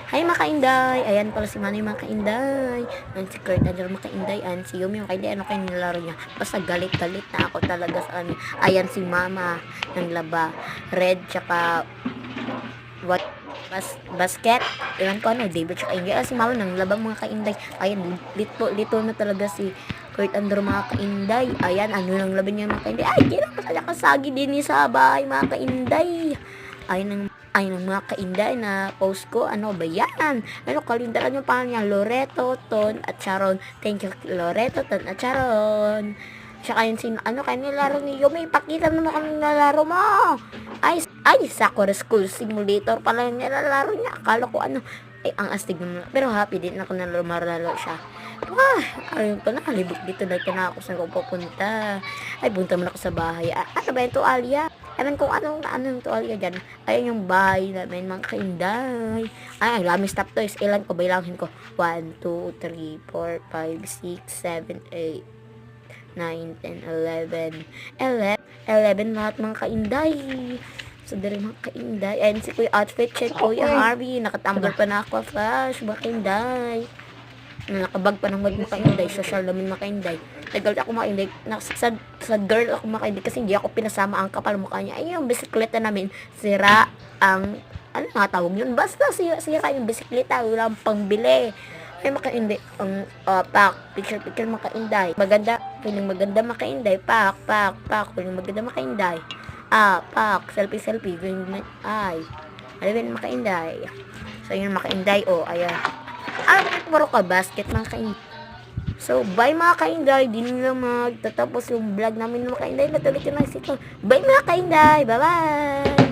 Hi mga kainday! Ayan pala si Manny mga kainday. Ayan si Kurt Andrew mga kainday. Ayan si Yumi mga kainday. Ano kayo nilalaro niya? Basta galit-galit na ako talaga sa kanya. Ayan si Mama ng laba. Red tsaka what? Basket. Iwan ko ano, David tsaka Inday. Si Mama ng laba mga kainday. Ayan, lito na talaga si Kurt Andrew mga kainday. Ayan, ano nang laban niya mga kainday. Ay, kailan pa kaya kasagi din sa bahay mga kainday. Ayun ang mga kainday na post ko. Ano ba yan? Ano, kalindaran yung pangalan niya. Loreto, Ton, at Charon. Thank you, Loreto, Ton, at Charon. Tsaka yun, ano, kayo nilaro ni Yumi. Pakita naman kami nilalaro mo. Ay, Sakura School Simulator pala yung nilalaro niya. Akala ko ano, ay, ang astig naman. Pero happy din ako na lumaralo siya. Ayun ko na, halibok dito na ka ako saan ko pupunta. Ay, punta mo na ako sa bahay. Ano ba yung tuwalya? Ewan kung anong tuwalya dyan. Ayun yung bahay namin, mga kainday. Ay, ang dami stop toys. Ilan ko, bailangin ko. 1, 2, 3, 4, 5, 6, 7, 8, 9, 10, 11. 11 lahat mga kainday. So, dari mga kainday. Ayun si Kuya Outfit Check, Kuya Harvey. Nakatambal pa na ako, Flash, mga kainday. Nakabag pa ng mga kainday, social namin mga kainday. Tagal ako mga kainday, sa girl ako mga kainday kasi hindi ako pinasama ang kapal mukha niya. Ay, yung bisikleta namin, sira ang, ano nga tawag yun? Basta sira yung bisikleta, walang pangbili. Ay, mga kainday, ang pak, picture mga kainday. Maganda, feeling maganda mga kainday, pak, feeling maganda mga kainday. Pak, selfie, ay, alam mga kainday. So, yun mga kainday, ayan. Puro ka basket mga kainday. So, bye mga kainday. Di nila magtatapos yung vlog namin mga kainday. Natuloy ko na sito. Bye mga kainday. Bye-bye.